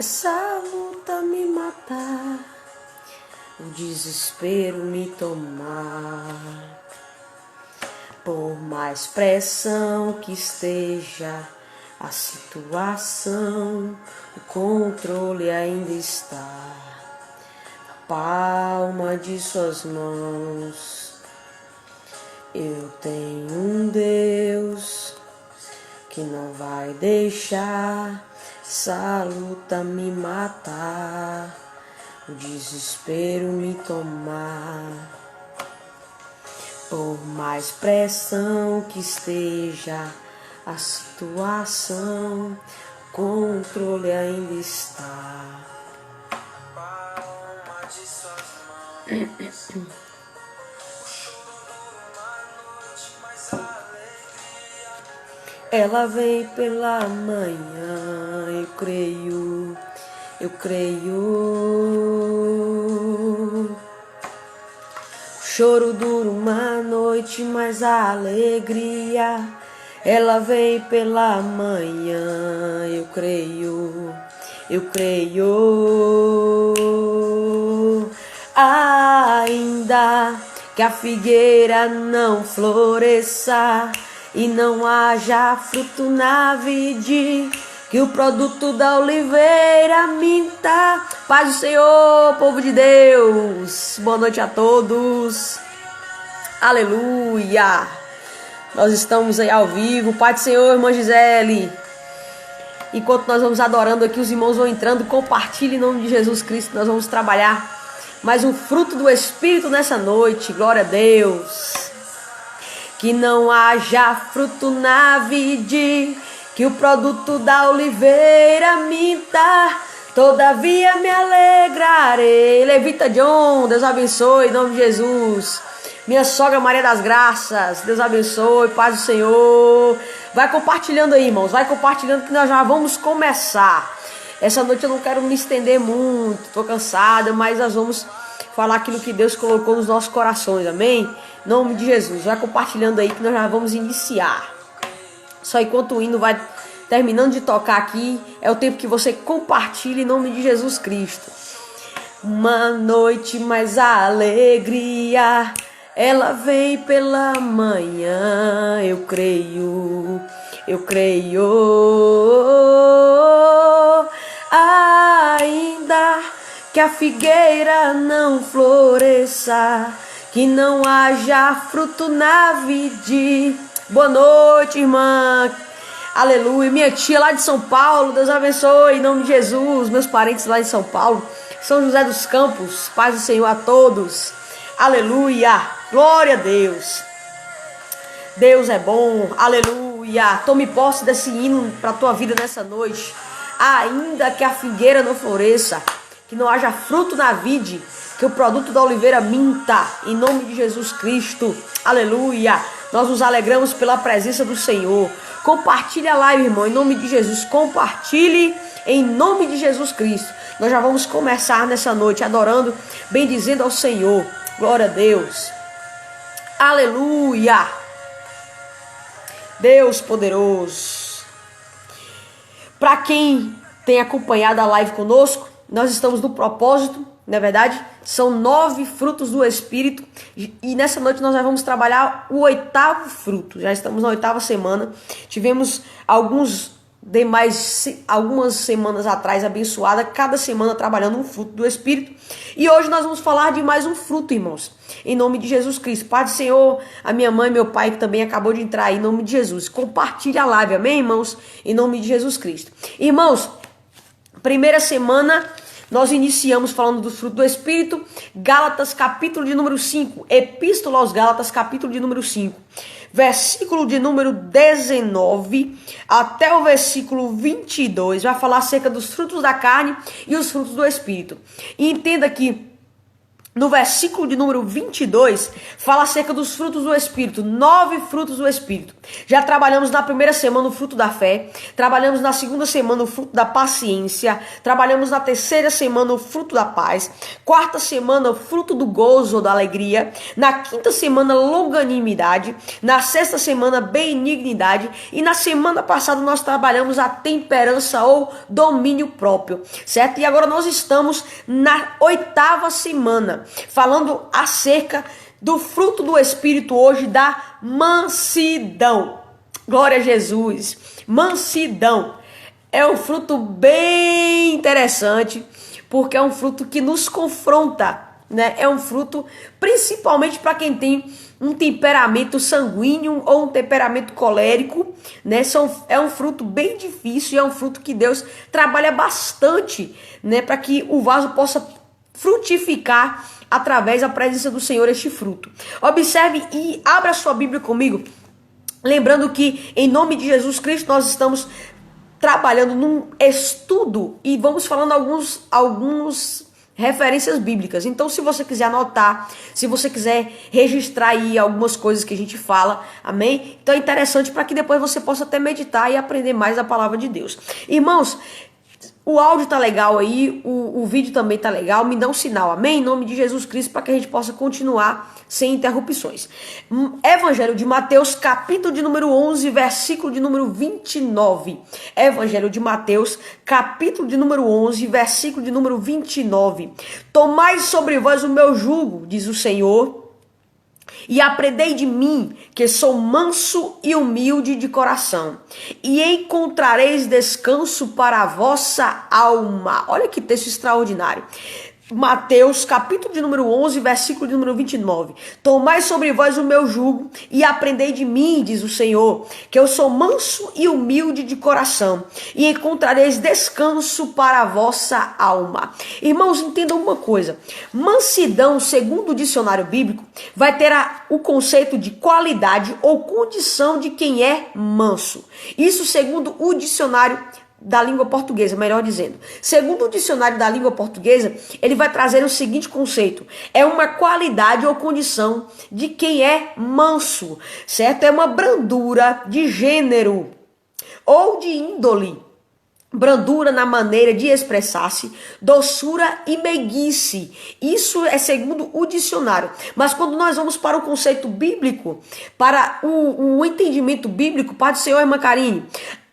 essa luta me matar, o desespero me tomar. Por mais pressão que esteja a situação, o controle ainda está na palma de suas mãos. Eu tenho um Deus que não vai deixar essa luta me matar, o desespero me tomar. Por mais pressão que esteja a situação, o controle ainda está. Ela vem pela manhã, eu creio. O choro dura uma noite, mas a alegria, ela vem pela manhã, eu creio. Ainda que a figueira não floresça e não haja fruto na vide, que o produto da oliveira minta. Paz do Senhor, povo de Deus. Boa noite a todos. Aleluia. Nós estamos aí ao vivo. Paz do Senhor, irmã Gisele. Enquanto nós vamos adorando aqui, os irmãos vão entrando. Compartilhe em nome de Jesus Cristo. Nós vamos trabalhar mais um fruto do Espírito nessa noite. Glória a Deus. Que não haja fruto na vide, que o produto da oliveira minta, todavia me alegrarei. Levita John, Deus abençoe, em nome de Jesus. Minha sogra Maria das Graças, Deus abençoe, paz do Senhor. Vai compartilhando aí, irmãos, vai compartilhando que nós já vamos começar. Essa noite eu não quero me estender muito, estou cansada, mas nós vamos falar aquilo que Deus colocou nos nossos corações, amém? Em nome de Jesus, vai compartilhando aí que nós já vamos iniciar. Só enquanto o hino vai terminando de tocar aqui, é o tempo que você compartilha em nome de Jesus Cristo. Uma noite mais alegria, ela vem pela manhã, eu creio. Ainda que a figueira não floresça, que não haja fruto na vide. Boa noite, irmã. Aleluia. Minha tia lá de São Paulo, Deus abençoe, em nome de Jesus. Meus parentes lá de São Paulo, São José dos Campos, paz do Senhor a todos. Aleluia. Glória a Deus. Deus é bom. Aleluia. Tome posse desse hino para a tua vida nessa noite. Ainda que a figueira não floresça, que não haja fruto na vide, que o produto da oliveira minta, em nome de Jesus Cristo. Aleluia. Nós nos alegramos pela presença do Senhor. Compartilhe a live, irmão, em nome de Jesus. Compartilhe em nome de Jesus Cristo. Nós já vamos começar nessa noite adorando, bendizendo ao Senhor. Glória a Deus. Aleluia. Deus poderoso. Para quem tem acompanhado a live conosco, nós estamos no propósito, na verdade, são 9 frutos do Espírito. E nessa noite nós já vamos trabalhar o 8º fruto. Já estamos na 8ª semana. Tivemos algumas semanas atrás abençoada, cada semana trabalhando um fruto do Espírito. E hoje nós vamos falar de mais um fruto, irmãos. Em nome de Jesus Cristo. Pai do Senhor, a minha mãe e meu pai que também acabou de entrar aí, em nome de Jesus. Compartilhe a live, amém, irmãos? Em nome de Jesus Cristo. Irmãos, primeira semana nós iniciamos falando do fruto do Espírito, Gálatas capítulo de número 5, Epístola aos Gálatas capítulo de número 5, versículo de número 19 até o versículo 22, vai falar acerca dos frutos da carne e os frutos do Espírito. E entenda que no versículo de número 22, fala acerca dos frutos do Espírito, 9 frutos do Espírito. Já trabalhamos na primeira semana o fruto da fé, trabalhamos na segunda semana o fruto da paciência, trabalhamos na terceira semana o fruto da paz, quarta semana o fruto do gozo ou da alegria, na quinta semana longanimidade, na sexta semana benignidade e na semana passada nós trabalhamos a temperança ou domínio próprio, certo? E agora nós estamos na oitava semana, falando acerca do fruto do Espírito hoje, da mansidão. Glória a Jesus. Mansidão é um fruto bem interessante, porque é um fruto que nos confronta, né? É um fruto principalmente para quem tem um temperamento sanguíneo ou um temperamento colérico, né? É um fruto bem difícil e é um fruto que Deus trabalha bastante, né? Para que o vaso possa frutificar através da presença do Senhor este fruto. Observe e abra sua Bíblia comigo, lembrando que em nome de Jesus Cristo nós estamos trabalhando num estudo e vamos falando alguns referências bíblicas. Então, se você quiser anotar, se você quiser registrar aí algumas coisas que a gente fala, amém? Então é interessante para que depois você possa até meditar e aprender mais da palavra de Deus. Irmãos, o áudio tá legal aí, o vídeo também tá legal, me dá um sinal, amém? Em nome de Jesus Cristo, para que a gente possa continuar sem interrupções. Evangelho de Mateus, capítulo de número 11, versículo de número 29. Evangelho de Mateus, capítulo de número 11, versículo de número 29. Tomai sobre vós o meu jugo, diz o Senhor, e aprendei de mim, que sou manso e humilde de coração, e encontrareis descanso para a vossa alma. Olha que texto extraordinário. Mateus, capítulo de número 11, versículo de número 29. Tomai sobre vós o meu jugo e aprendei de mim, diz o Senhor, que eu sou manso e humilde de coração, e encontrareis descanso para a vossa alma. Irmãos, entendam uma coisa. Mansidão, segundo o dicionário bíblico, vai ter o conceito de qualidade ou condição de quem é manso. Isso segundo o dicionário da língua portuguesa, melhor dizendo. Segundo o dicionário da língua portuguesa, ele vai trazer o seguinte conceito: é uma qualidade ou condição de quem é manso, certo? É uma brandura de gênero ou de índole. Brandura na maneira de expressar-se, doçura e meiguice. Isso é segundo o dicionário. Mas quando nós vamos para o conceito bíblico, para o entendimento bíblico, Pai do Senhor, irmã Karine,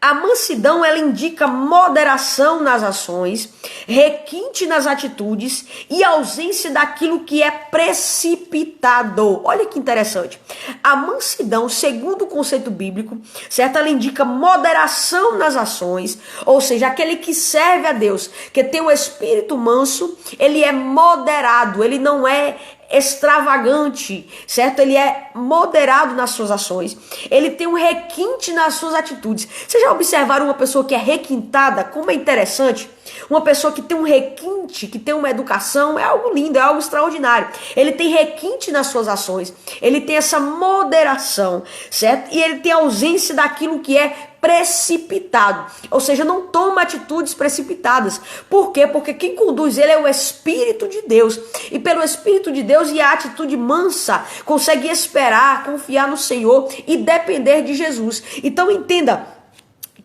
a mansidão, ela indica moderação nas ações, requinte nas atitudes e ausência daquilo que é precipitado. Olha que interessante. A mansidão, segundo o conceito bíblico, certo? Ela indica moderação nas ações, ou seja, aquele que serve a Deus, que tem o espírito manso, ele é moderado, ele não é extravagante, certo? Ele é moderado nas suas ações. Ele tem um requinte nas suas atitudes. Vocês já observaram uma pessoa que é requintada? Como é interessante. Uma pessoa que tem um requinte, que tem uma educação, é algo lindo, é algo extraordinário. Ele tem requinte nas suas ações. Ele tem essa moderação, certo? E ele tem ausência daquilo que é precipitado, ou seja, não toma atitudes precipitadas. Por quê? Porque quem conduz ele é o Espírito de Deus, e pelo Espírito de Deus e a atitude mansa, consegue esperar, confiar no Senhor e depender de Jesus. Então entenda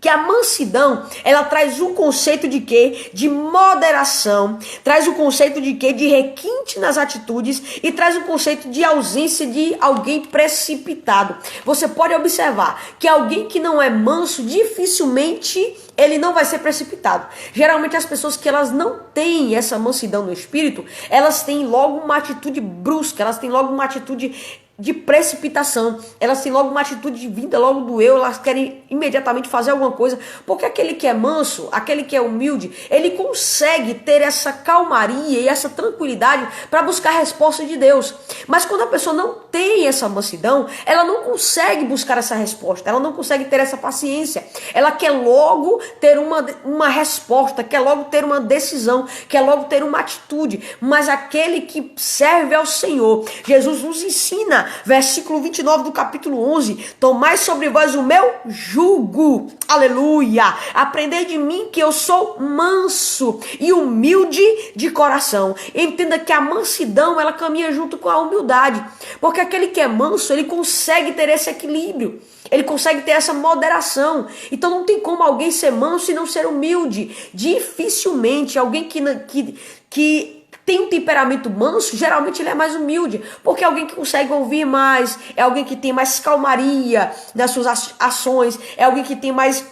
que a mansidão, ela traz um conceito de quê? De moderação, traz o conceito de quê? De requinte nas atitudes e traz o conceito de ausência de alguém precipitado. Você pode observar que alguém que não é manso, dificilmente ele não vai ser precipitado. Geralmente as pessoas que elas não têm essa mansidão no espírito, elas têm logo uma atitude brusca, elas têm logo uma atitude de precipitação, elas têm logo uma atitude de vinda logo do eu, elas querem imediatamente fazer alguma coisa, porque aquele que é manso, aquele que é humilde, ele consegue ter essa calmaria e essa tranquilidade para buscar a resposta de Deus. Mas quando a pessoa não tem essa mansidão, ela não consegue buscar essa resposta, ela não consegue ter essa paciência, ela quer logo ter uma resposta, quer logo ter uma decisão, quer logo ter uma atitude. Mas aquele que serve ao Senhor, Jesus nos ensina ensina, versículo 29 do capítulo 11, tomai sobre vós o meu jugo, aleluia, aprendei de mim que eu sou manso e humilde de coração. Entenda que a mansidão, ela caminha junto com a humildade, porque aquele que é manso, ele consegue ter esse equilíbrio, ele consegue ter essa moderação. Então não tem como alguém ser manso e não ser humilde. Dificilmente alguém que tem um temperamento manso, geralmente ele é mais humilde, porque é alguém que consegue ouvir mais, é alguém que tem mais calmaria nas suas ações, é alguém que tem mais,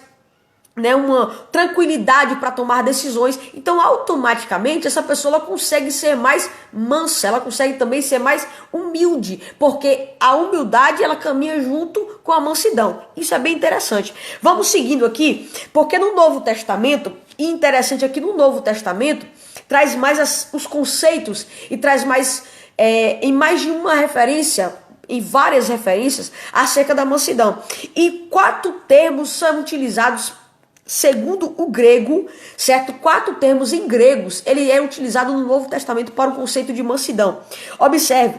né, uma tranquilidade para tomar decisões. Então automaticamente essa pessoa ela consegue ser mais mansa, ela consegue também ser mais humilde, porque a humildade ela caminha junto com a mansidão. Isso é bem interessante. Vamos seguindo aqui, porque no Novo Testamento, e interessante aqui no Novo Testamento, traz mais os conceitos e traz mais, em mais de uma referência, em várias referências, acerca da mansidão. E 4 termos são utilizados segundo o grego, certo? 4 termos em gregos, ele é utilizado no Novo Testamento para o conceito de mansidão. Observe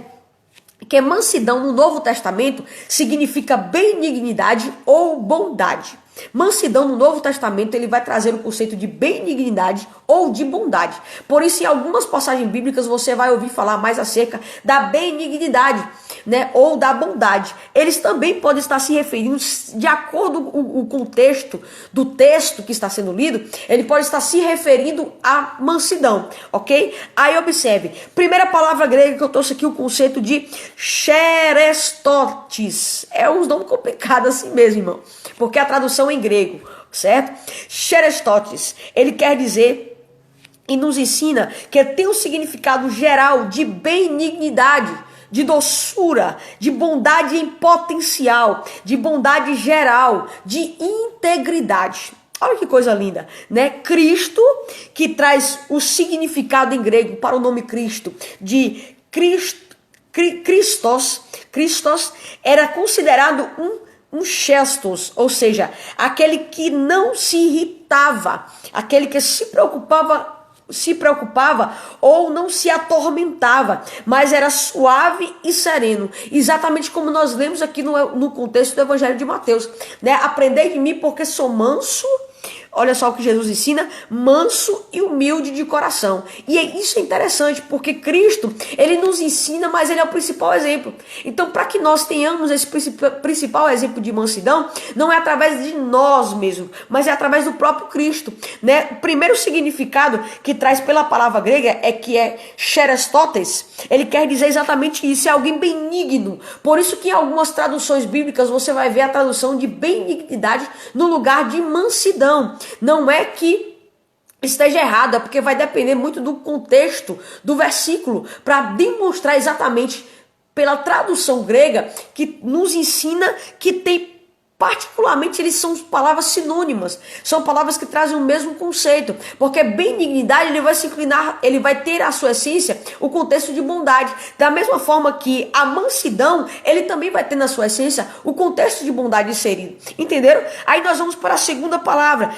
que mansidão no Novo Testamento significa benignidade ou bondade. Mansidão no Novo Testamento ele vai trazer o conceito de benignidade ou de bondade. Por isso, em algumas passagens bíblicas você vai ouvir falar mais acerca da benignidade, né, ou da bondade. Eles também podem estar se referindo, de acordo com o contexto do texto que está sendo lido, ele pode estar se referindo à mansidão, ok? Aí observe, primeira palavra grega que eu trouxe aqui, o conceito de cherestotes. É um nome complicado assim mesmo, irmão, porque a tradução é em grego, certo? Cherestotes, ele quer dizer e nos ensina que tem um significado geral de benignidade, de doçura, de bondade em potencial, de bondade geral, de integridade. Olha que coisa linda, né? Cristo, que traz o significado em grego para o nome Cristo, de Christos era considerado um chestos, ou seja, aquele que não se irritava, aquele que se preocupava ou não se atormentava, mas era suave e sereno, exatamente como nós lemos aqui no contexto do Evangelho de Mateus, né? Aprendei de mim porque sou manso. Olha só o que Jesus ensina, manso e humilde de coração. E isso é interessante, porque Cristo, ele nos ensina, mas ele é o principal exemplo. Então, para que nós tenhamos esse principal exemplo de mansidão, não é através de nós mesmos, mas é através do próprio Cristo, né? O primeiro significado que traz pela palavra grega é que é cherestotes. Ele quer dizer exatamente isso, é alguém benigno. Por isso que em algumas traduções bíblicas você vai ver a tradução de benignidade no lugar de mansidão. Não é que esteja errado, é porque vai depender muito do contexto do versículo para demonstrar exatamente pela tradução grega que nos ensina que tem, particularmente, eles são palavras sinônimas, são palavras que trazem o mesmo conceito, porque benignidade ele vai se inclinar, ele vai ter a sua essência o contexto de bondade, da mesma forma que a mansidão ele também vai ter na sua essência o contexto de bondade inserido, entenderam? Aí nós vamos para a segunda palavra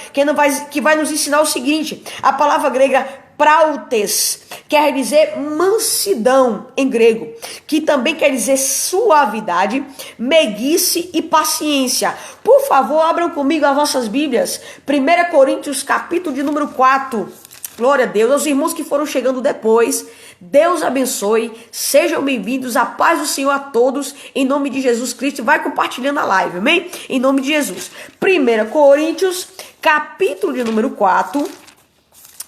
que vai nos ensinar o seguinte, a palavra grega prautes, quer dizer mansidão em grego, que também quer dizer suavidade, meiguice e paciência. Por favor, abram comigo as vossas Bíblias, 1 Coríntios capítulo de número 4, glória a Deus, aos irmãos que foram chegando depois, Deus abençoe, sejam bem-vindos, a paz do Senhor a todos, em nome de Jesus Cristo, vai compartilhando a live, amém? Em nome de Jesus, 1 Coríntios capítulo de número 4,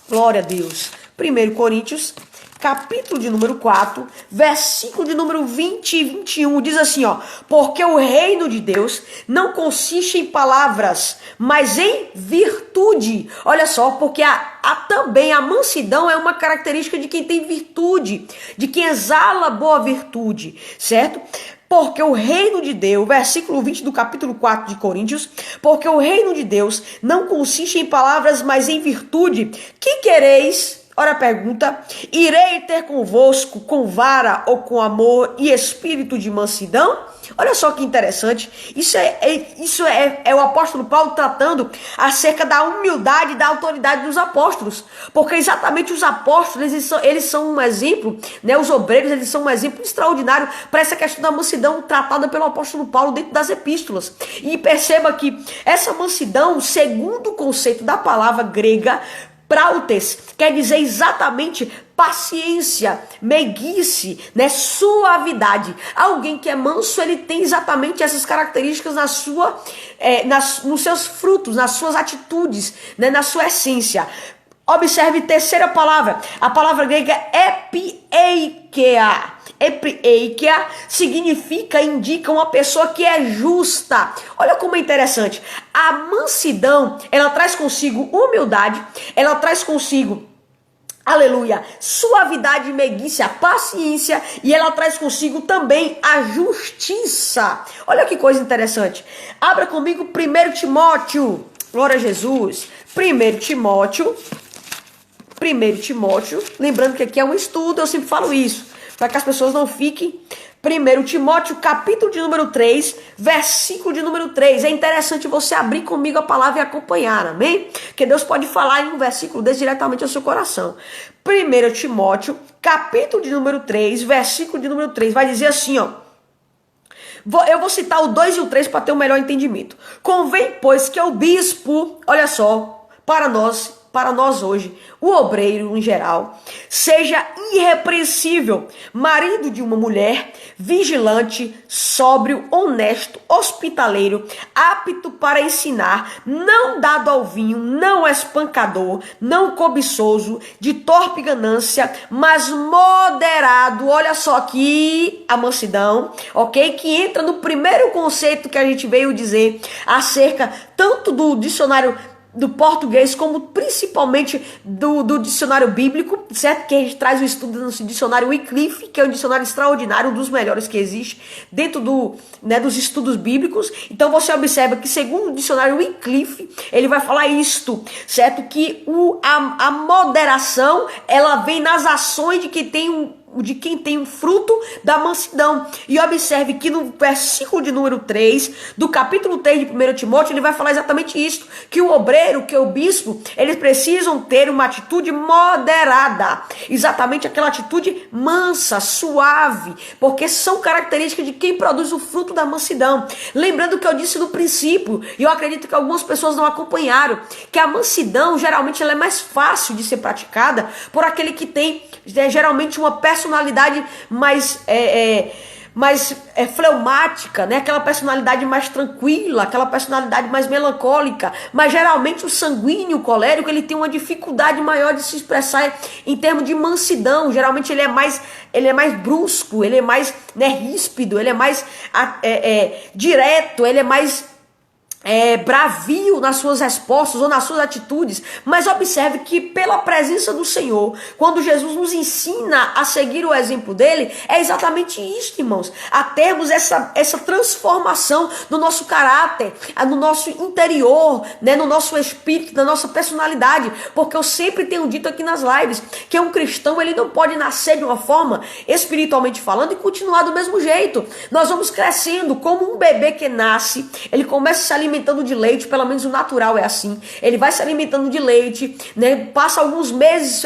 glória a Deus. 1 Coríntios, capítulo de número 4, versículo de número 20 e 21, diz assim, ó: porque o reino de Deus não consiste em palavras, mas em virtude. Olha só, porque também a mansidão é uma característica de quem tem virtude, de quem exala boa virtude, certo? Porque o reino de Deus, versículo 20 do capítulo 4 de Coríntios, porque o reino de Deus não consiste em palavras, mas em virtude. Que quereis? Ora, pergunta: irei ter convosco com vara ou com amor e espírito de mansidão? Olha só que interessante. Isso é o apóstolo Paulo tratando acerca da humildade e da autoridade dos apóstolos. Porque exatamente os apóstolos, eles são um exemplo, né? Os obreiros, eles são um exemplo extraordinário para essa questão da mansidão tratada pelo apóstolo Paulo dentro das epístolas. E perceba que essa mansidão, segundo o conceito da palavra grega, prautes, quer dizer exatamente paciência, meiguice, né, suavidade. Alguém que é manso, ele tem exatamente essas características nos seus frutos, nas suas atitudes, né, na sua essência. Observe terceira palavra, a palavra grega epieikia. Epieikia significa, indica uma pessoa que é justa. Olha como é interessante. A mansidão, ela traz consigo humildade, ela traz consigo, aleluia, suavidade, meiguice, a paciência, e ela traz consigo também a justiça. Olha que coisa interessante. Abra comigo 1 Timóteo, glória a Jesus. 1 Timóteo, lembrando que aqui é um estudo, eu sempre falo isso, para que as pessoas não fiquem. 1 Timóteo, capítulo de número 3, versículo de número 3. É interessante você abrir comigo a palavra e acompanhar, amém? Porque Deus pode falar em um versículo desse diretamente ao seu coração. 1 Timóteo, capítulo de número 3, versículo de número 3, vai dizer assim, ó. Eu vou citar o 2 e o 3 para ter um melhor entendimento. Convém, pois, que o bispo, olha só, para nós hoje, o obreiro em geral, seja irrepreensível, marido de uma mulher, vigilante, sóbrio, honesto, hospitaleiro, apto para ensinar, não dado ao vinho, não espancador, não cobiçoso, de torpe ganância, mas moderado. Olha só aqui a mansidão, ok? Que entra no primeiro conceito que a gente veio dizer acerca tanto do dicionário do português, como principalmente do dicionário bíblico, certo? Que a gente traz o estudo no dicionário Wycliffe, que é um dicionário extraordinário, um dos melhores que existe dentro dos estudos bíblicos. Então você observa que segundo o dicionário Wycliffe, ele vai falar isto, certo? Que a moderação, ela vem nas ações de quem tem um fruto da mansidão. E observe que no versículo de número 3, do capítulo 3 de 1 Timóteo, ele vai falar exatamente isso, que o obreiro, que o bispo, eles precisam ter uma atitude moderada, exatamente aquela atitude mansa, suave, porque são características de quem produz o fruto da mansidão. Lembrando que eu disse no princípio, e eu acredito que algumas pessoas não acompanharam, que a mansidão, geralmente, ela é mais fácil de ser praticada por aquele que tem, geralmente, uma personalidade mais fleumática, né? Aquela personalidade mais tranquila, aquela personalidade mais melancólica. Mas geralmente o sanguíneo, o colérico, ele tem uma dificuldade maior de se expressar em termos de mansidão. Geralmente ele é mais brusco, ele é mais, né, ríspido, ele é mais direto, ele é mais bravio nas suas respostas ou nas suas atitudes. Mas observe que pela presença do Senhor, quando Jesus nos ensina a seguir o exemplo dele, é exatamente isso, irmãos, a termos essa transformação no nosso caráter, no nosso interior, né, no nosso espírito, na nossa personalidade. Porque eu sempre tenho dito aqui nas lives que um cristão, ele não pode nascer de uma forma, espiritualmente falando, e continuar do mesmo jeito. Nós vamos crescendo como um bebê que nasce, ele começa a se alimentando de leite, pelo menos o natural é assim. Ele vai se alimentando de leite, né? Passa alguns meses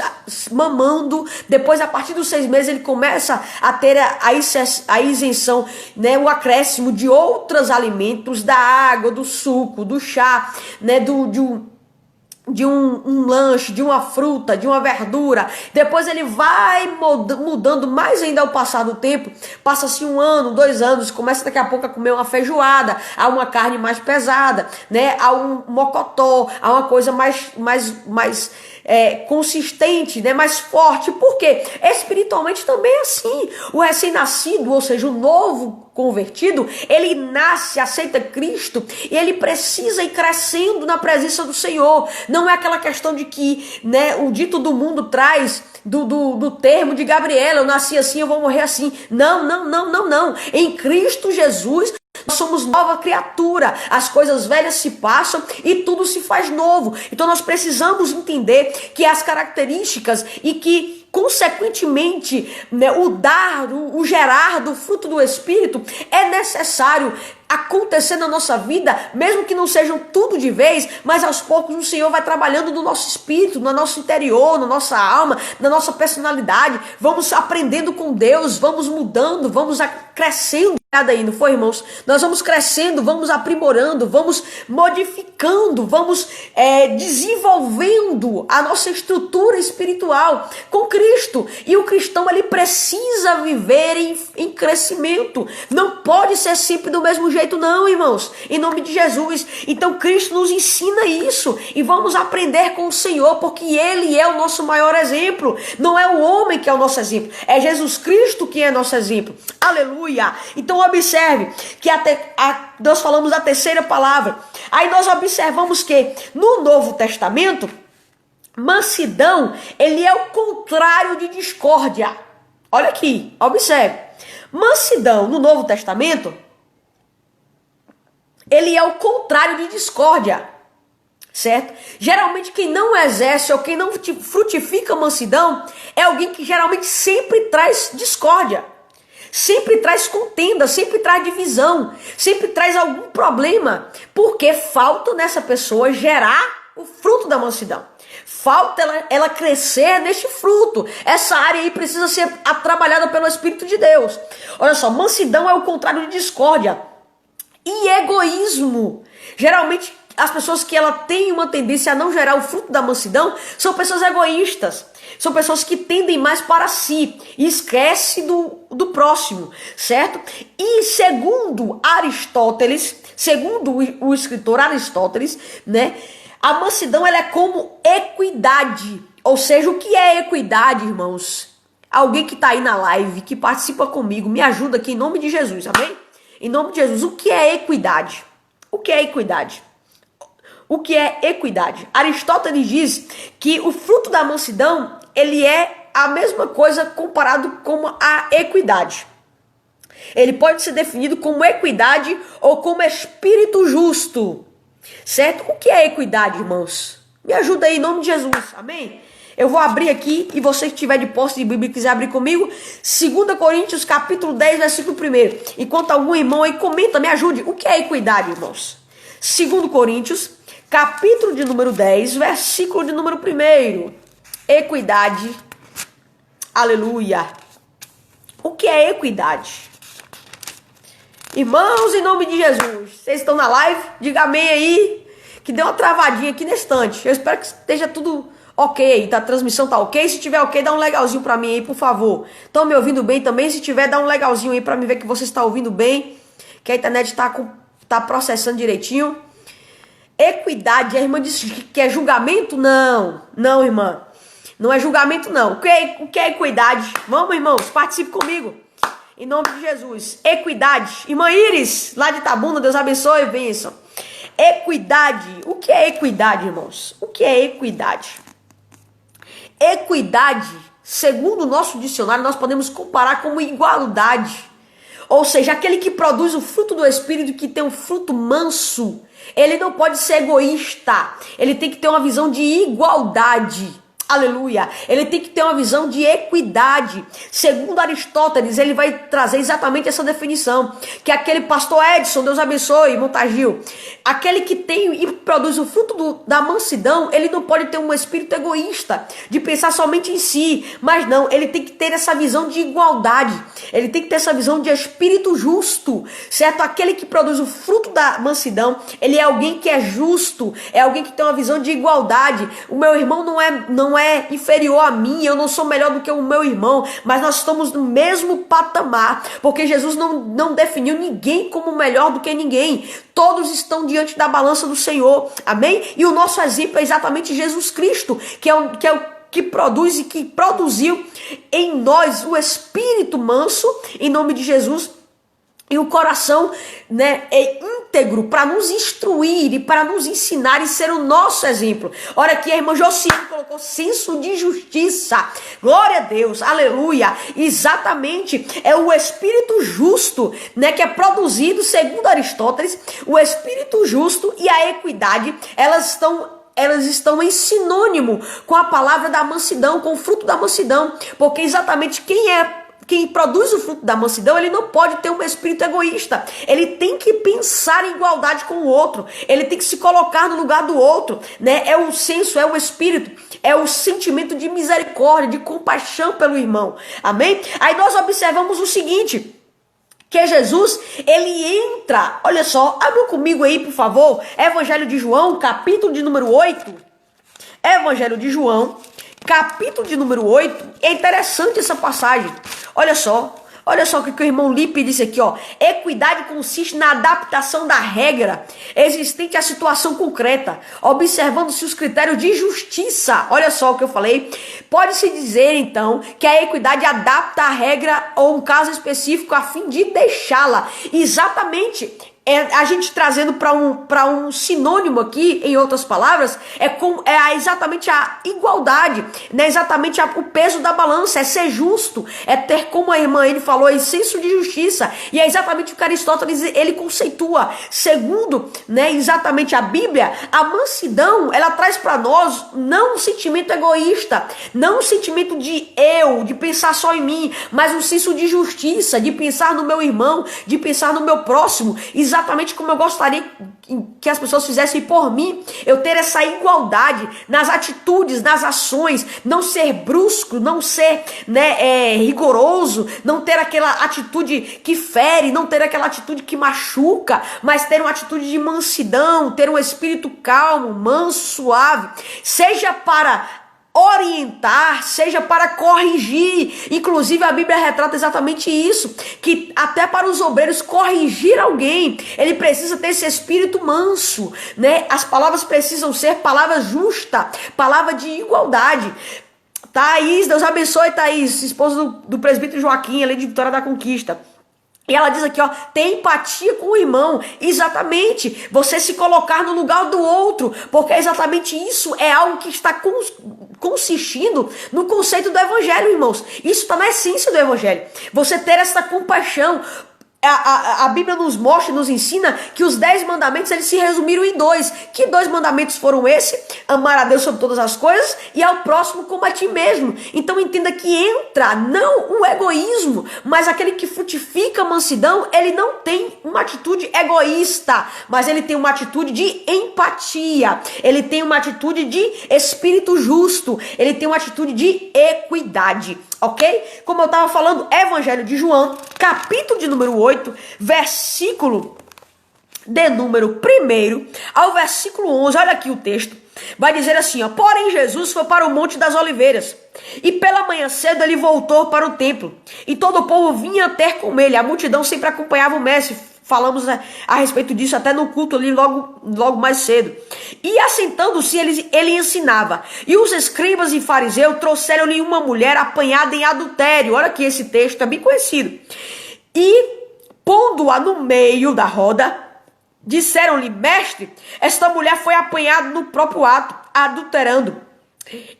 mamando, depois a partir dos 6 meses ele começa a ter a isenção, né? O acréscimo de outros alimentos, da água, do suco, do chá, né? De um lanche, de uma fruta, de uma verdura. Depois ele vai mudando mais ainda ao passar do tempo. Passa-se 1 ano, 2 anos, começa daqui a pouco a comer uma feijoada, a uma carne mais pesada, né? A um mocotó, a uma coisa mais consistente, né? Mais forte. Por quê? Espiritualmente também é assim. O recém-nascido, ou seja, o novo convertido, ele nasce, aceita Cristo e ele precisa ir crescendo na presença do Senhor. Não é aquela questão de que, né, o dito do mundo traz do termo de Gabriela, eu nasci assim, eu vou morrer assim. Não. Em Cristo Jesus Nós somos nova criatura. As coisas velhas se passam e tudo se faz novo. Então nós precisamos entender que as características e que consequentemente, né, o gerar do fruto do Espírito é necessário acontecer na nossa vida, mesmo que não sejam tudo de vez, mas aos poucos o Senhor vai trabalhando no nosso espírito, no nosso interior, na nossa alma, na nossa personalidade. Vamos aprendendo com Deus, vamos mudando, vamos crescendo. Aí, não foi, irmãos? Nós vamos crescendo, vamos aprimorando, vamos modificando, vamos desenvolvendo a nossa estrutura espiritual com Cristo. E o cristão, ele precisa viver em crescimento. Não pode ser sempre do mesmo jeito, não, irmãos. Em nome de Jesus. Então Cristo nos ensina isso e vamos aprender com o Senhor, porque Ele é o nosso maior exemplo. Não é o homem que é o nosso exemplo, é Jesus Cristo que é nosso exemplo. Aleluia! Então observe que nós falamos da terceira palavra. Aí nós observamos que no Novo Testamento, mansidão, ele é o contrário de discórdia. Olha aqui, observe. Mansidão no Novo Testamento, ele é o contrário de discórdia, certo? Geralmente quem não exerce ou quem não frutifica mansidão é alguém que geralmente sempre traz discórdia, sempre traz contenda, sempre traz divisão, sempre traz algum problema, porque falta nessa pessoa gerar o fruto da mansidão. Falta ela crescer neste fruto. Essa área aí precisa ser trabalhada pelo Espírito de Deus. Olha só, mansidão é o contrário de discórdia e egoísmo. Geralmente as pessoas que ela têm uma tendência a não gerar o fruto da mansidão são pessoas egoístas. São pessoas que tendem mais para si e esquece do próximo, certo? E segundo Aristóteles, segundo o escritor Aristóteles, né? A mansidão, ela é como equidade. Ou seja, o que é equidade, irmãos? Alguém que está aí na live, que participa comigo, me ajuda aqui em nome de Jesus, amém? Em nome de Jesus, o que é equidade? O que é equidade? O que é equidade? Aristóteles diz que o fruto da mansidão, ele é a mesma coisa comparado com a equidade. Ele pode ser definido como equidade ou como espírito justo. Certo? O que é equidade, irmãos? Me ajuda aí em nome de Jesus, amém? Eu vou abrir aqui e você que estiver de posse de Bíblia e quiser abrir comigo, 2 Coríntios capítulo 10, versículo 1. Enquanto algum irmão aí comenta, me ajude. O que é equidade, irmãos? 2 Coríntios capítulo de número 10, versículo de número 1. Equidade. Aleluia. O que é equidade? Irmãos, em nome de Jesus, vocês estão na live? Diga amém aí, que deu uma travadinha aqui na estante. Eu espero que esteja tudo ok aí, a transmissão tá ok. Se tiver ok, dá um legalzinho pra mim aí, por favor. Estão me ouvindo bem também? Se tiver, dá um legalzinho aí pra mim ver que você está ouvindo bem, que a internet tá processando direitinho. Equidade, a irmã disse que é julgamento? Não, irmã. Não é julgamento, não. O que é equidade? Vamos, irmãos, participe comigo. Em nome de Jesus. Equidade. Irmã Iris, lá de Itabuna, Deus abençoe, bênção. Equidade. O que é equidade, irmãos? O que é equidade? Equidade, segundo o nosso dicionário, nós podemos comparar como igualdade. Ou seja, aquele que produz o fruto do Espírito, que tem um fruto manso, ele não pode ser egoísta. Ele tem que ter uma visão de igualdade. Aleluia. Ele tem que ter uma visão de equidade. Segundo Aristóteles, ele vai trazer exatamente essa definição. Que aquele pastor Edson, Deus abençoe, Montagil. Aquele que tem e produz o fruto da mansidão, ele não pode ter um espírito egoísta, de pensar somente em si. Mas não, ele tem que ter essa visão de igualdade. Ele tem que ter essa visão de espírito justo. Certo? Aquele que produz o fruto da mansidão, ele é alguém que é justo. É alguém que tem uma visão de igualdade. O meu irmão não é inferior a mim, eu não sou melhor do que o meu irmão, mas nós estamos no mesmo patamar, porque Jesus não definiu ninguém como melhor do que ninguém. Todos estão diante da balança do Senhor, amém? E o nosso exemplo é exatamente Jesus Cristo, que produz e que produziu em nós o Espírito manso, em nome de Jesus. e o coração, né, é íntegro para nos instruir e para nos ensinar e ser o nosso exemplo. Olha aqui, a irmã Josiane colocou senso de justiça. Glória a Deus, aleluia. Exatamente, é o espírito justo, né, que é produzido, segundo Aristóteles, o espírito justo e a equidade, elas estão em sinônimo com a palavra da mansidão, com o fruto da mansidão, porque exatamente quem produz o fruto da mansidão, ele não pode ter um espírito egoísta. Ele tem que pensar em igualdade com o outro. Ele tem que se colocar no lugar do outro, né? É o senso, é o espírito, é o sentimento de misericórdia, de compaixão pelo irmão. Amém? Aí nós observamos o seguinte, que Jesus, ele entra, olha só, abre comigo aí, por favor, Evangelho de João, capítulo de número 8. Evangelho de João, capítulo de número 8, é interessante essa passagem. Olha só o que o irmão Lipe disse aqui, ó. Equidade consiste na adaptação da regra existente à situação concreta, observando-se os critérios de justiça. Olha só o que eu falei. Pode-se dizer, então, que a equidade adapta a regra ou um caso específico a fim de deixá-la exatamente. A gente trazendo para um sinônimo aqui, em outras palavras, exatamente a igualdade, né? Exatamente o peso da balança, é ser justo, é ter, como a irmã ele falou, senso de justiça, e é exatamente o que Aristóteles ele conceitua. Segundo, né, exatamente a Bíblia, a mansidão, ela traz para nós não um sentimento egoísta, não um sentimento de pensar só em mim, mas um senso de justiça, de pensar no meu irmão, de pensar no meu próximo, exatamente como eu gostaria que as pessoas fizessem por mim. Eu ter essa igualdade nas atitudes, nas ações, não ser brusco, não ser, né, rigoroso, não ter aquela atitude que fere, não ter aquela atitude que machuca, mas ter uma atitude de mansidão, ter um espírito calmo, manso, suave, seja para orientar, seja para corrigir. Inclusive a Bíblia retrata exatamente isso, que até para os obreiros corrigir alguém, ele precisa ter esse espírito manso, né? As palavras precisam ser palavras justas, palavra de igualdade. Thaís, Deus abençoe, Thaís, esposa do presbítero Joaquim, ali de Vitória da Conquista. E ela diz aqui, ó, tem empatia com o irmão. Exatamente, você se colocar no lugar do outro, porque exatamente isso é algo que está consistindo no conceito do evangelho, irmãos. Isso está na essência do evangelho. Você ter essa compaixão. A Bíblia nos mostra e nos ensina que os 10 mandamentos eles se resumiram em 2. Que 2 mandamentos foram esse? Amar a Deus sobre todas as coisas e ao próximo como a ti mesmo. Então entenda que entra não o egoísmo, mas aquele que frutifica a mansidão, ele não tem uma atitude egoísta, mas ele tem uma atitude de empatia, ele tem uma atitude de espírito justo, ele tem uma atitude de equidade. Ok? Como eu estava falando, Evangelho de João, capítulo de número 8, versículo de número 1 ao versículo 11, olha aqui o texto, vai dizer assim, ó, porém Jesus foi para o Monte das Oliveiras, e pela manhã cedo ele voltou para o templo, e todo o povo vinha ter com ele, a multidão sempre acompanhava o mestre. Falamos a respeito disso até no culto ali logo mais cedo. E assentando-se ele ensinava. E os escribas e fariseus trouxeram-lhe uma mulher apanhada em adultério. Olha aqui, esse texto é bem conhecido. E pondo-a no meio da roda, disseram-lhe, mestre, esta mulher foi apanhada no próprio ato, adulterando.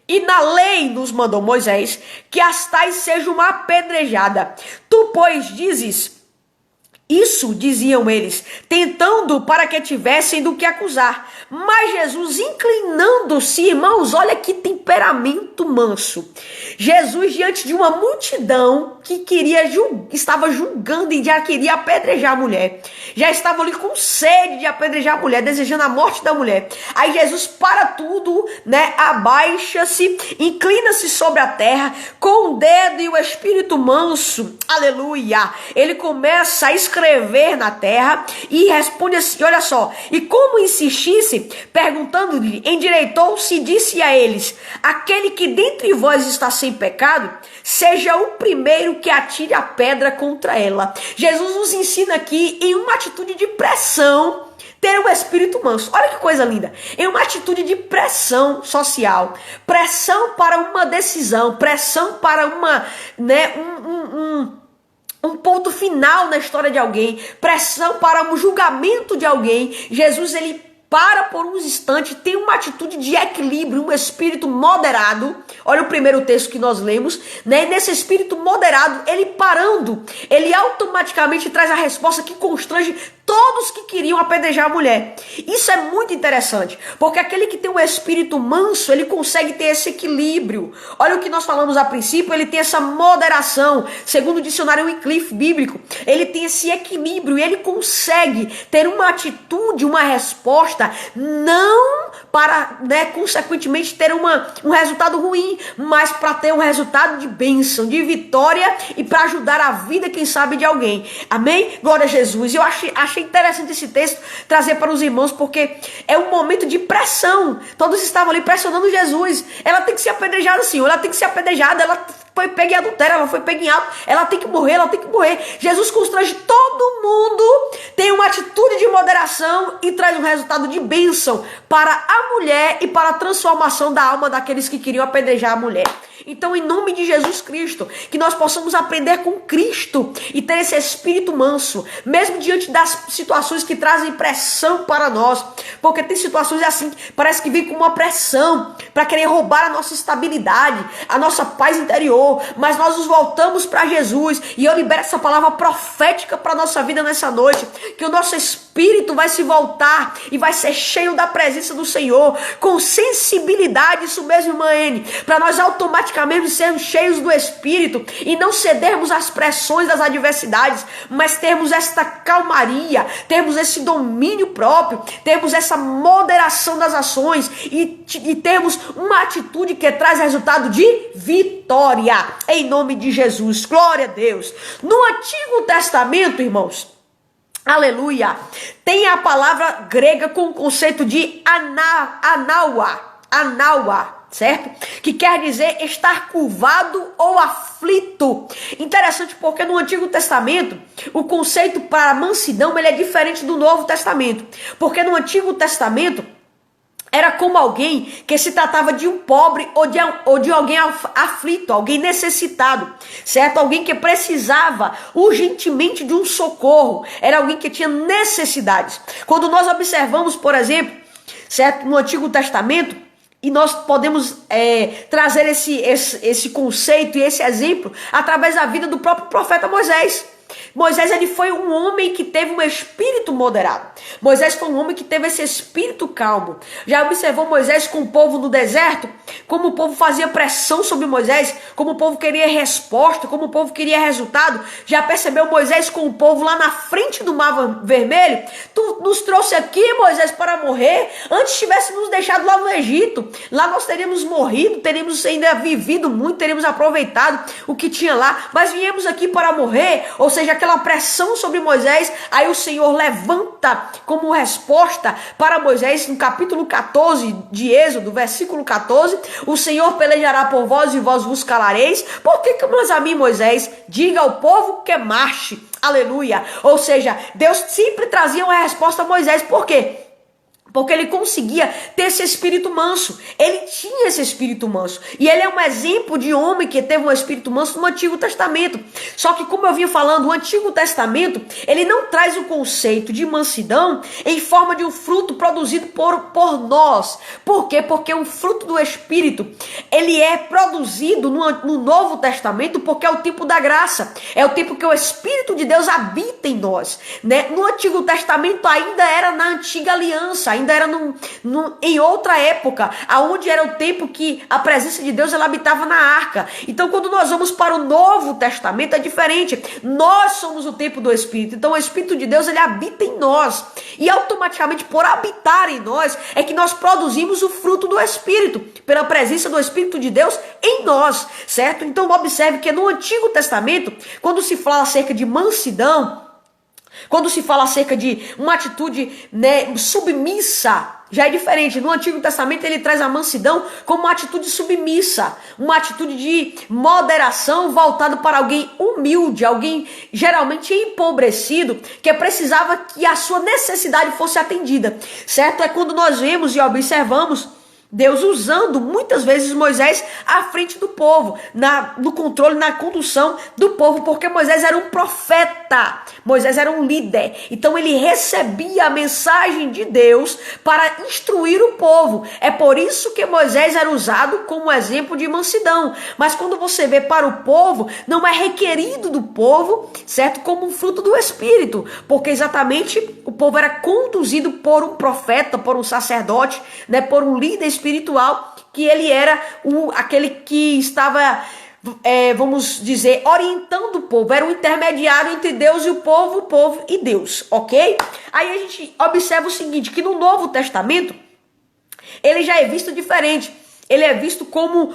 E na lei nos mandou Moisés que as tais sejam apedrejadas. Tu, pois, dizes... Isso, diziam eles, tentando para que tivessem do que acusar. Mas Jesus, inclinando-se, irmãos, olha que temperamento manso. Jesus, diante de uma multidão que estava julgando e já queria apedrejar a mulher. Já estava ali com sede de apedrejar a mulher, desejando a morte da mulher. Aí Jesus para tudo, né? Abaixa-se, inclina-se sobre a terra, com o dedo e o espírito manso. Aleluia! Ele começa a escrever na terra e responde assim, olha só, e como insistisse, perguntando-lhe, endireitou-se e disse a eles, aquele que dentre vós está sem pecado, seja o primeiro que atire a pedra contra ela. Jesus nos ensina aqui em uma atitude de pressão, ter um espírito manso. Olha que coisa linda. Em uma atitude de pressão social, pressão para uma decisão, pressão para uma, né, um ponto final na história de alguém, pressão para um julgamento de alguém, Jesus, ele para por uns instantes, tem uma atitude de equilíbrio, um espírito moderado. Olha o primeiro texto que nós lemos, né? Nesse espírito moderado, ele parando, ele automaticamente traz a resposta que constrange todos que queriam apedrejar a mulher. Isso é muito interessante, porque aquele que tem um espírito manso, ele consegue ter esse equilíbrio. Olha o que nós falamos a princípio, ele tem essa moderação. Segundo o dicionário Wycliffe bíblico, ele tem esse equilíbrio e ele consegue ter uma atitude, uma resposta, não para, consequentemente, ter um resultado ruim, mas para ter um resultado de bênção, de vitória e para ajudar a vida, quem sabe, de alguém. Amém? Glória a Jesus. Eu achei interessante esse texto trazer para os irmãos, porque é um momento de pressão. Todos estavam ali pressionando Jesus. Ela tem que ser apedrejada, Senhor. Ela tem que ser apedrejada. Ela foi pega em adultério, ela foi pega em ato. Ela tem que morrer, ela tem que morrer. Jesus constrange todo mundo, tem uma atitude de moderação e traz um resultado de bênção para a mulher e para a transformação da alma daqueles que queriam apedrejar a mulher. Então, em nome de Jesus Cristo, que nós possamos aprender com Cristo e ter esse espírito manso, mesmo diante das situações que trazem pressão para nós, porque tem situações assim, parece que vem com uma pressão para querer roubar a nossa estabilidade, a nossa paz interior, mas nós nos voltamos para Jesus e eu libero essa palavra profética para a nossa vida nessa noite, que o nosso espírito vai se voltar e vai ser cheio da presença do Senhor, com sensibilidade, isso mesmo, irmã N, para nós automaticamente sermos cheios do Espírito e não cedermos às pressões das adversidades, mas termos esta calmaria, termos esse domínio próprio, termos essa moderação das ações e termos uma atitude que traz resultado de vitória, em nome de Jesus. Glória a Deus. No Antigo Testamento, irmãos, aleluia, tem a palavra grega com o conceito de anaua, certo? Que quer dizer estar curvado ou aflito. Interessante porque no Antigo Testamento, o conceito para mansidão ele é diferente do Novo Testamento. Porque no Antigo Testamento, era como alguém que se tratava de um pobre ou de alguém aflito, alguém necessitado, certo? Alguém que precisava urgentemente de um socorro. Era alguém que tinha necessidades. Quando nós observamos, por exemplo, certo? No Antigo Testamento, e nós podemos trazer esse conceito e esse exemplo através da vida do próprio profeta Moisés. Moisés, ele foi um homem que teve um espírito moderado. Moisés foi um homem que teve esse espírito calmo. Já observou Moisés com o povo no deserto? Como o povo fazia pressão sobre Moisés? Como o povo queria resposta? Como o povo queria resultado? Já percebeu Moisés com o povo lá na frente do Mar Vermelho? Tu nos trouxe aqui, Moisés, para morrer? Antes tivesse nos deixado lá no Egito. Lá nós teríamos morrido, teríamos ainda vivido muito, teríamos aproveitado o que tinha lá. Mas viemos aqui para morrer. Ou seja, aquela pressão sobre Moisés, aí o Senhor levanta como resposta para Moisés, no capítulo 14 de Êxodo, versículo 14, o Senhor pelejará por vós e vós vos calareis, porque clamas a mim, Moisés, diga ao povo que marche, aleluia. Ou seja, Deus sempre trazia uma resposta a Moisés, por quê? Porque ele conseguia ter esse espírito manso. Ele tinha esse espírito manso. E ele é um exemplo de homem que teve um espírito manso no Antigo Testamento. Só que, como eu vinha falando, o Antigo Testamento, ele não traz o conceito de mansidão em forma de um fruto produzido por nós. Por quê? Porque o fruto do Espírito, ele é produzido no Novo Testamento porque é o tipo da graça. É o tipo que o Espírito de Deus habita em nós, né? No Antigo Testamento ainda era na Antiga Aliança, ainda era em outra época, aonde era o tempo que a presença de Deus ela habitava na arca. Então, quando nós vamos para o Novo Testamento, é diferente. Nós somos o templo do Espírito. Então, o Espírito de Deus ele habita em nós. E automaticamente, por habitar em nós, é que nós produzimos o fruto do Espírito, pela presença do Espírito de Deus em nós, certo? Então, observe que no Antigo Testamento, quando se fala acerca de mansidão, quando se fala acerca de uma atitude, né, submissa, já é diferente. No Antigo Testamento ele traz a mansidão como uma atitude submissa, uma atitude de moderação voltada para alguém humilde, alguém geralmente empobrecido, que precisava que a sua necessidade fosse atendida, certo? É quando nós vemos e observamos Deus usando muitas vezes Moisés à frente do povo, no controle, na condução do povo, porque Moisés era um profeta, Moisés era um líder, então ele recebia a mensagem de Deus para instruir o povo. É por isso que Moisés era usado como exemplo de mansidão, mas quando você vê para o povo, não é requerido do povo, certo? Como um fruto do Espírito, porque exatamente o povo era conduzido por um profeta, por um sacerdote, né, por um líder espiritual, que ele era aquele que estava, vamos dizer, orientando o povo, era um intermediário entre Deus e o povo e Deus, ok? Aí a gente observa o seguinte, que no Novo Testamento, ele já é visto diferente, ele é visto como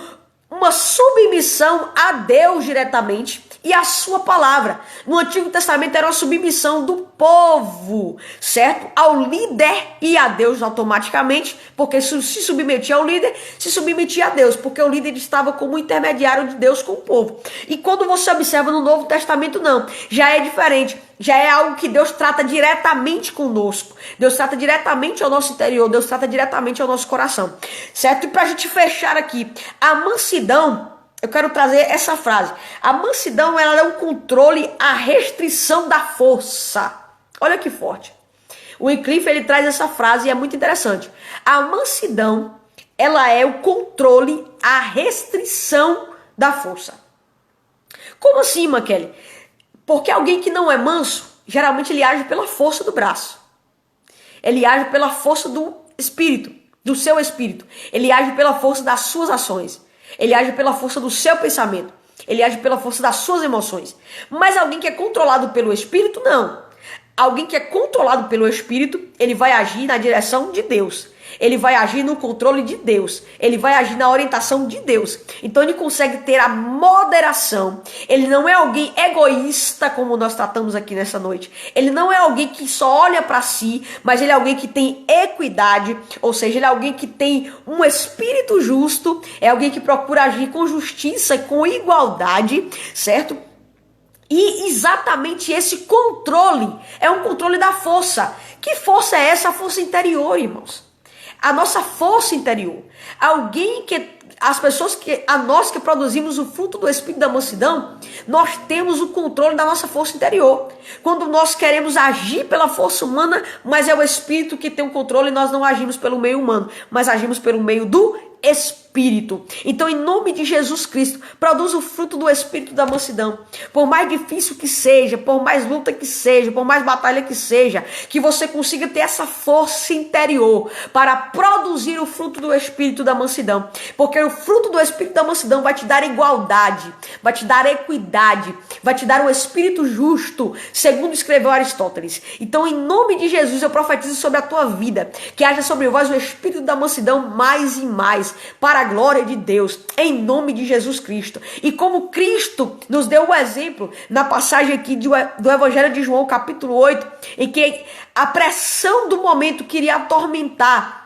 uma submissão a Deus diretamente e a sua palavra. No Antigo Testamento era uma submissão do povo, certo? Ao líder e a Deus automaticamente, porque se submetia ao líder, se submetia a Deus, porque o líder estava como intermediário de Deus com o povo. E quando você observa no Novo Testamento, não, já é diferente. Já é algo que Deus trata diretamente conosco. Deus trata diretamente ao nosso interior. Deus trata diretamente ao nosso coração. Certo? E para a gente fechar aqui, a mansidão, eu quero trazer essa frase. A mansidão, ela é o controle, a restrição da força. Olha que forte. O Wycliffe, ele traz essa frase e é muito interessante. A mansidão, ela é o controle, a restrição da força. Como assim, Maquele? Porque alguém que não é manso, geralmente ele age pela força do braço. Ele age pela força do espírito, do seu espírito. Ele age pela força das suas ações. Ele age pela força do seu pensamento. Ele age pela força das suas emoções. Mas alguém que é controlado pelo espírito, não. Alguém que é controlado pelo espírito, ele vai agir na direção de Deus. Ele vai agir no controle de Deus. Ele vai agir na orientação de Deus. Então ele consegue ter a moderação. Ele não é alguém egoísta, como nós tratamos aqui nessa noite. Ele não é alguém que só olha para si, mas ele é alguém que tem equidade. Ou seja, ele é alguém que tem um espírito justo. É alguém que procura agir com justiça e com igualdade, certo? E exatamente esse controle é um controle da força. Que força é essa? A força interior, irmãos. A nossa força interior. Nós que produzimos o fruto do Espírito da mansidão, nós temos o controle da nossa força interior. Quando nós queremos agir pela força humana, mas é o Espírito que tem o controle, nós não agimos pelo meio humano, mas agimos pelo meio do Espírito. Então, em nome de Jesus Cristo, produz o fruto do Espírito da mansidão. Por mais difícil que seja, por mais luta que seja, por mais batalha que seja, que você consiga ter essa força interior para produzir o fruto do Espírito da mansidão. Porque o fruto do Espírito da mansidão vai te dar igualdade, vai te dar equidade, vai te dar um espírito justo, segundo escreveu Aristóteles. Então, em nome de Jesus, eu profetizo sobre a tua vida, que haja sobre vós o Espírito da mansidão mais e mais, para a glória de Deus, em nome de Jesus Cristo. E como Cristo nos deu o exemplo na passagem aqui do Evangelho de João, capítulo 8, em que a pressão do momento queria atormentar,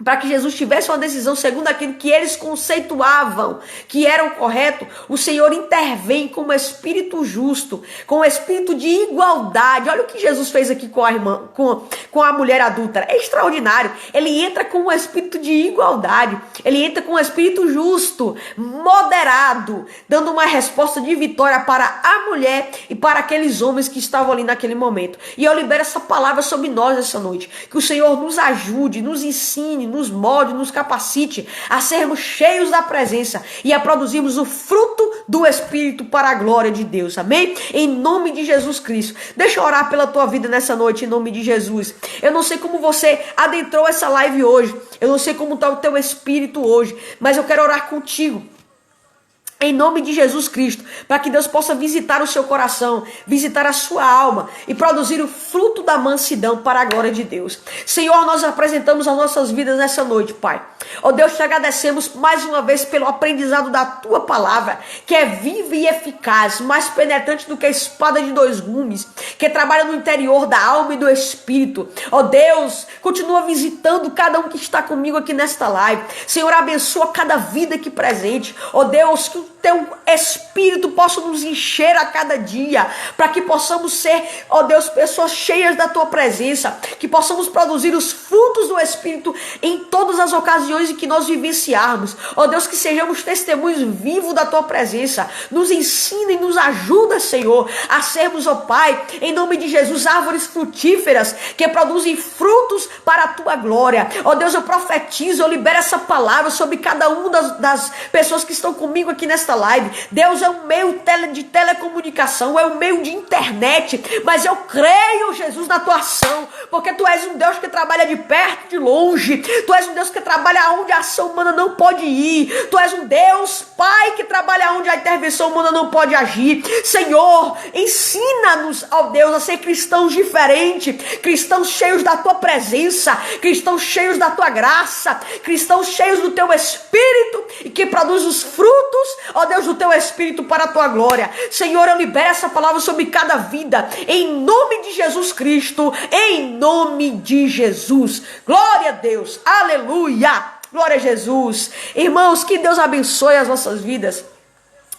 para que Jesus tivesse uma decisão segundo aquilo que eles conceituavam que era o correto, o Senhor intervém com um espírito justo, com um espírito de igualdade. Olha o que Jesus fez aqui com a irmã, com a mulher adúltera. É extraordinário. Ele entra com um espírito de igualdade, ele entra com um espírito justo, moderado, dando uma resposta de vitória para a mulher e para aqueles homens que estavam ali naquele momento. E eu libero essa palavra sobre nós essa noite, que o Senhor nos ajude, nos ensine, nos molde, nos capacite a sermos cheios da presença e a produzirmos o fruto do Espírito para a glória de Deus, amém? Em nome de Jesus Cristo. Deixa eu orar pela tua vida nessa noite, em nome de Jesus. Eu não sei como você adentrou essa live hoje, eu não sei como está o teu espírito hoje, mas eu quero orar contigo, em nome de Jesus Cristo, para que Deus possa visitar o seu coração, visitar a sua alma e produzir o fruto da mansidão para a glória de Deus. Senhor, nós apresentamos as nossas vidas nessa noite, Pai. Ó Deus, te agradecemos mais uma vez pelo aprendizado da tua palavra, que é viva e eficaz, mais penetrante do que a espada de dois gumes, que trabalha no interior da alma e do espírito. Ó Deus, continua visitando cada um que está comigo aqui nesta live. Senhor, abençoa cada vida aqui presente. Ó Deus, que teu Espírito possa nos encher a cada dia, para que possamos ser, ó Deus, pessoas cheias da tua presença, que possamos produzir os frutos do Espírito em todas as ocasiões em que nós vivenciarmos. Ó Deus, que sejamos testemunhos vivos da tua presença. Nos ensina e nos ajuda, Senhor, a sermos, ó Pai, em nome de Jesus, árvores frutíferas que produzem frutos para a tua glória. Ó Deus, eu profetizo, eu libero essa palavra sobre cada uma das pessoas que estão comigo aqui nesta live. Deus, é um meio de telecomunicação, é um meio de internet, mas eu creio, Jesus, na tua ação, porque tu és um Deus que trabalha de perto, de longe. Tu és um Deus que trabalha onde a ação humana não pode ir. Tu és um Deus, Pai, que trabalha onde a intervenção humana não pode agir. Senhor, ensina-nos, ó Deus, a ser cristãos diferentes, cristãos cheios da tua presença, cristãos cheios da tua graça, cristãos cheios do teu Espírito e que produz os frutos, ó Deus, do teu Espírito para a tua glória. Senhor, eu libero essa palavra sobre cada vida, em nome de Jesus Cristo, em nome de Jesus. Glória a Deus, aleluia, glória a Jesus. Irmãos, que Deus abençoe as nossas vidas,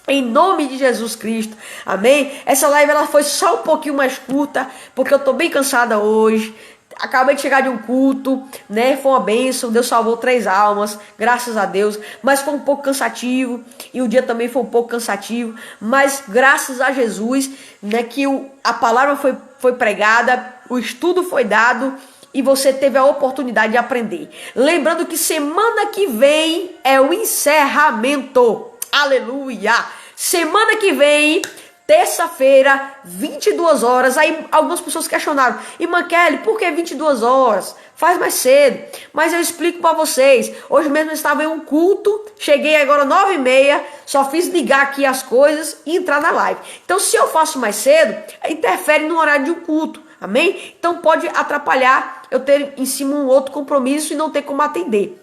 em nome de Jesus Cristo, amém? Essa live ela foi só um pouquinho mais curta, porque eu tô bem cansada hoje. Acabei de chegar de um culto, né? Foi uma bênção, Deus salvou 3 almas, graças a Deus. Mas foi um pouco cansativo, e o dia também foi um pouco cansativo. Mas graças a Jesus, né? Que a palavra foi pregada, o estudo foi dado, e você teve a oportunidade de aprender. Lembrando que semana que vem é o encerramento. Aleluia! Semana que vem, terça-feira, 22 horas. Aí algumas pessoas questionaram: Irmã Kelly, por que 22 horas? Faz mais cedo. Mas eu explico para vocês. Hoje mesmo eu estava em um culto, cheguei agora 9h30, só fiz ligar aqui as coisas e entrar na live. Então, se eu faço mais cedo, interfere no horário de um culto. Amém? Então pode atrapalhar eu ter em cima um outro compromisso e não ter como atender.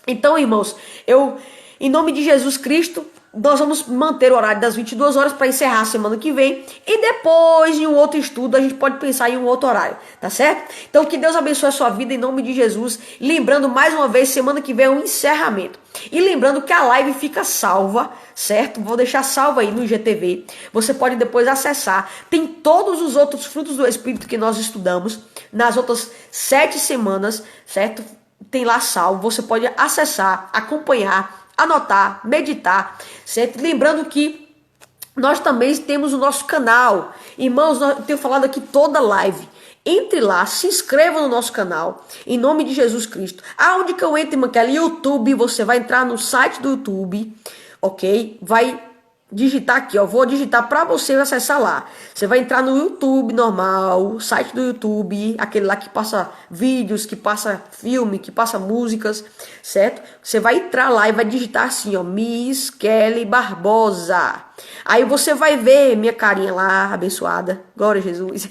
Então, irmãos, em nome de Jesus Cristo, nós vamos manter o horário das 22 horas para encerrar a semana que vem. E depois, em um outro estudo, a gente pode pensar em um outro horário, tá certo? Então, que Deus abençoe a sua vida em nome de Jesus. Lembrando, mais uma vez, semana que vem é um encerramento. E lembrando que a live fica salva, certo? Vou deixar salva aí no IGTV. Você pode depois acessar. Tem todos os outros frutos do Espírito que nós estudamos nas outras 7 semanas, certo? Tem lá salvo. Você pode acessar, acompanhar, anotar, meditar, certo? Lembrando que nós também temos o nosso canal. Irmãos, eu tenho falado aqui toda live. Entre lá, se inscreva no nosso canal, em nome de Jesus Cristo. Aonde que eu entro, irmã Kelly? YouTube, você vai entrar no site do YouTube, ok? Vai digitar aqui, ó, vou digitar para você acessar lá. Você vai entrar no YouTube normal, site do YouTube, aquele lá que passa vídeos, que passa filme, que passa músicas, certo? Você vai entrar lá e vai digitar assim, ó, Miss Kelly Barbosa. Aí você vai ver minha carinha lá, abençoada, glória a Jesus,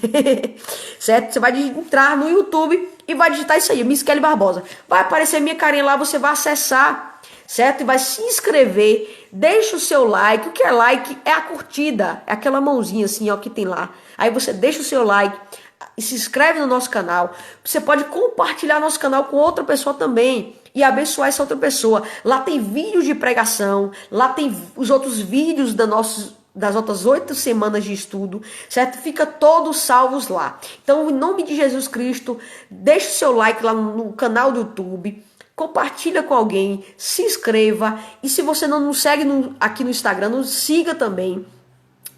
certo? Você vai entrar no YouTube e vai digitar isso aí, Miss Kelly Barbosa. Vai aparecer minha carinha lá, você vai acessar, certo? E vai se inscrever. Deixa o seu like. O que é like? É a curtida. É aquela mãozinha assim, ó, que tem lá. Aí você deixa o seu like e se inscreve no nosso canal. Você pode compartilhar nosso canal com outra pessoa também e abençoar essa outra pessoa. Lá tem vídeos de pregação. Lá tem os outros vídeos das outras 8 semanas de estudo, certo? Fica todos salvos lá. Então, em nome de Jesus Cristo, deixa o seu like lá no canal do YouTube. Compartilha com alguém, se inscreva. E se você não nos segue aqui no Instagram, nos siga também.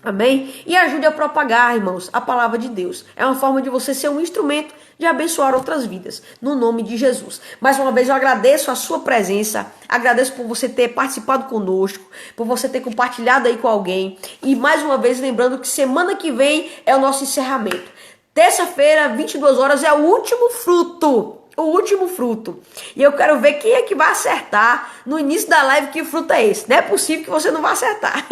Amém? E ajude a propagar, irmãos, a palavra de Deus. É uma forma de você ser um instrumento de abençoar outras vidas. No nome de Jesus. Mais uma vez eu agradeço a sua presença. Agradeço por você ter participado conosco. Por você ter compartilhado aí com alguém. E mais uma vez lembrando que semana que vem é o nosso encerramento. Terça-feira, 22 horas, é o último fruto. O último fruto. E eu quero ver quem é que vai acertar no início da live que fruto é esse. Não é possível que você não vá acertar.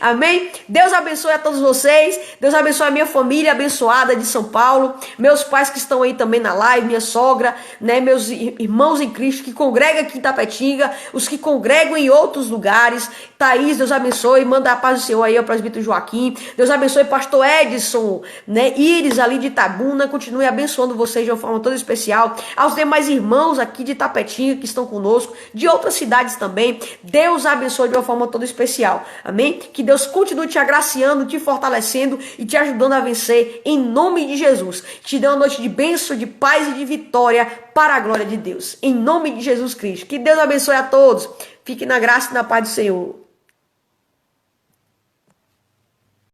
Amém? Deus abençoe a todos vocês. Deus abençoe a minha família abençoada de São Paulo. Meus pais que estão aí também na live. Minha sogra, né? Meus irmãos em Cristo que congregam aqui em Tapetinga. Os que congregam em outros lugares. Thaís, Deus abençoe. Manda a paz do Senhor aí ao presbítero Joaquim. Deus abençoe pastor Edson, né? Íris ali de Itabuna. Continue abençoando vocês de uma forma toda especial. aos demais irmãos aqui de Tapetinho que estão conosco, de outras cidades também. Deus abençoe de uma forma toda especial. Amém? Que Deus continue te agraciando, te fortalecendo e te ajudando a vencer em nome de Jesus. Te dê uma noite de bênção, de paz e de vitória para a glória de Deus. Em nome de Jesus Cristo. Que Deus abençoe a todos. Fique na graça e na paz do Senhor.